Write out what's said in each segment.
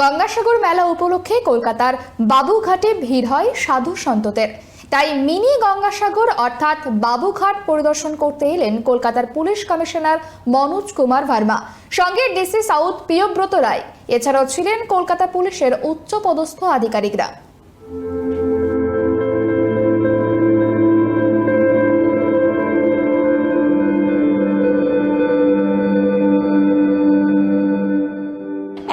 গঙ্গাসাগর মেলা উপলক্ষে কলকাতার বাবুঘাটে ভিড় হয় সাধু সন্তদের। তাই মিনি গঙ্গাসাগর অর্থাৎ বাবুঘাট পরিদর্শন করতে এলেন কলকাতার পুলিশ কমিশনার মনোজ কুমার ভার্মা, সঙ্গে ডিসি সাউথ প্রিয়ব্রত রায়। এছাড়াও ছিলেন কলকাতা পুলিশের উচ্চপদস্থ আধিকারিকরা।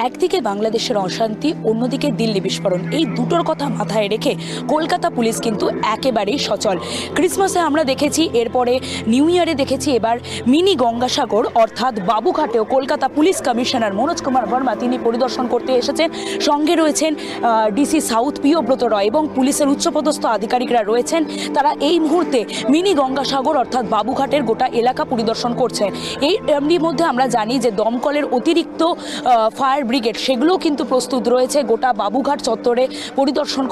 একদিকে বাংলাদেশের অশান্তি, অন্যদিকে দিল্লি বিস্ফোরণ, এই দুটোর কথা মাথায় রেখে কলকাতা পুলিশ কিন্তু একেবারেই সচল। ক্রিসমাসে আমরা দেখেছি, এরপরে নিউ ইয়ারে দেখেছি, এবার মিনি গঙ্গাসাগর অর্থাৎ বাবুঘাটেও কলকাতা পুলিশ কমিশনার মনোজ কুমার ভার্মা তিনি পরিদর্শন করতে এসেছেন। সঙ্গে রয়েছেন ডিসি সাউথ প্রিয়ব্রত রয় এবং পুলিশের উচ্চপদস্থ আধিকারিকরা রয়েছেন। তারা এই মুহূর্তে মিনি গঙ্গাসাগর অর্থাৎ বাবুঘাটের গোটা এলাকা পরিদর্শন করছেন। এর মধ্যে আমরা জানি যে দমকলের অতিরিক্ত ফায়ার ব্রিগেড সেগুলোও কিন্তু প্রস্তুত রয়েছে গোটা বাবুঘাট চত্বরে পরিদর্শন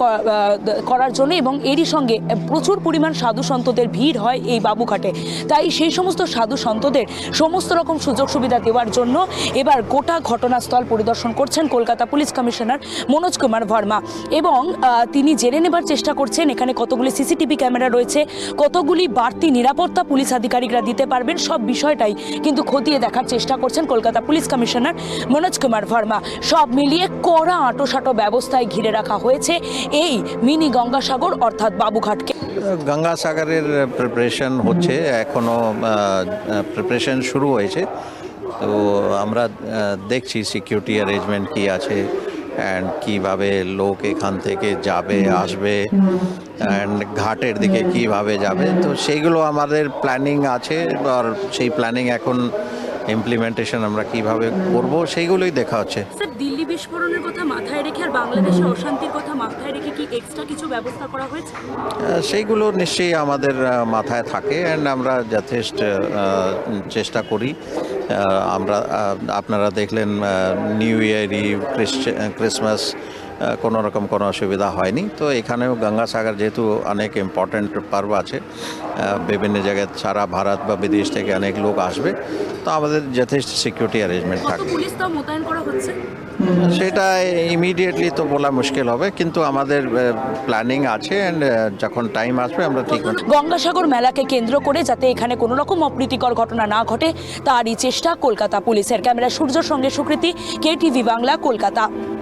করার জন্য, এবং এরই সঙ্গে প্রচুর পরিমাণ সাধু সন্তদের ভিড় হয় এই বাবুঘাটে। তাই সেই সমস্ত সাধু সন্তদের সমস্ত রকম সুযোগ সুবিধা দেওয়ার জন্য এবার গোটা ঘটনাস্থল পরিদর্শন করছেন কলকাতা পুলিশ কমিশনার মনোজ কুমার ভার্মা, এবং তিনি জেনে নেবার চেষ্টা করছেন এখানে কতগুলি সিসিটিভি ক্যামেরা রয়েছে, কতগুলি বাড়তি নিরাপত্তা পুলিশ আধিকারিকরা দিতে পারবেন, সব বিষয়টাই কিন্তু খতিয়ে দেখার চেষ্টা করছেন কলকাতা পুলিশ কমিশনার মনোজ কুমার ভার্মা। সব মিলিয়ে কড়া আঁটোসাঁটো ব্যবস্থায় ঘিরে রাখা হয়েছে এই মিনি গঙ্গাসাগর অর্থাৎ বাবুঘাটকে। গঙ্গাসাগরের প্রিপারেশন হচ্ছে, এখনো প্রিপারেশন শুরু হয়েছে। তো আমরা দেখছি সিকিউরিটি অ্যারেঞ্জমেন্ট কি আছে অ্যান্ড কীভাবে লোক এখান থেকে যাবে আসবে অ্যান্ড ঘাটের দিকে কিভাবে যাবে, তো সেইগুলো আমাদের প্ল্যানিং আছে। আর সেই প্ল্যানিং এখন ইমপ্লিমেন্টেশন আমরা কিভাবে করব সেইগুলোই দেখা হচ্ছে। স্যার, দিল্লি বিস্ফোরণের কথা মাথায় রেখে আর বাংলাদেশে অশান্তির কথা মাথায় রেখে কি এক্সট্রা কিছু ব্যবস্থা করা হয়েছে? সেইগুলো নিশ্চয়ই আমাদের মাথায় থাকে অ্যান্ড আমরা যথেষ্ট চেষ্টা করি। আপনারা দেখলেন নিউ ইয়ারই ক্রিসমাস কোনো রকম কোনো অসুবিধা হয়নি। তো এখানেও গঙ্গাসাগর যেহেতু অনেক ইম্পর্ট্যান্ট পর্ব আছে, বিভিন্ন জায়গায় সারা ভারত বা বিদেশ থেকে অনেক লোক আসবে, তো আমাদের যথেষ্ট সিকিউরিটি অ্যারেঞ্জমেন্ট থাকে। সেটা ইমিডিয়েটলি তো বলা মুশকিল হবে, কিন্তু আমাদের প্ল্যানিং আছে অ্যান্ড যখন টাইম আসবে আমরা ঠিক গঙ্গাসাগর মেলাকে কেন্দ্র করে যাতে এখানে কোনো রকম অপ্রীতিকর ঘটনা না ঘটে তারই চেষ্টা কলকাতা পুলিশের। ক্যামেরা সূর্যর সঙ্গে সুকৃতি, KTV বাংলা, কলকাতা।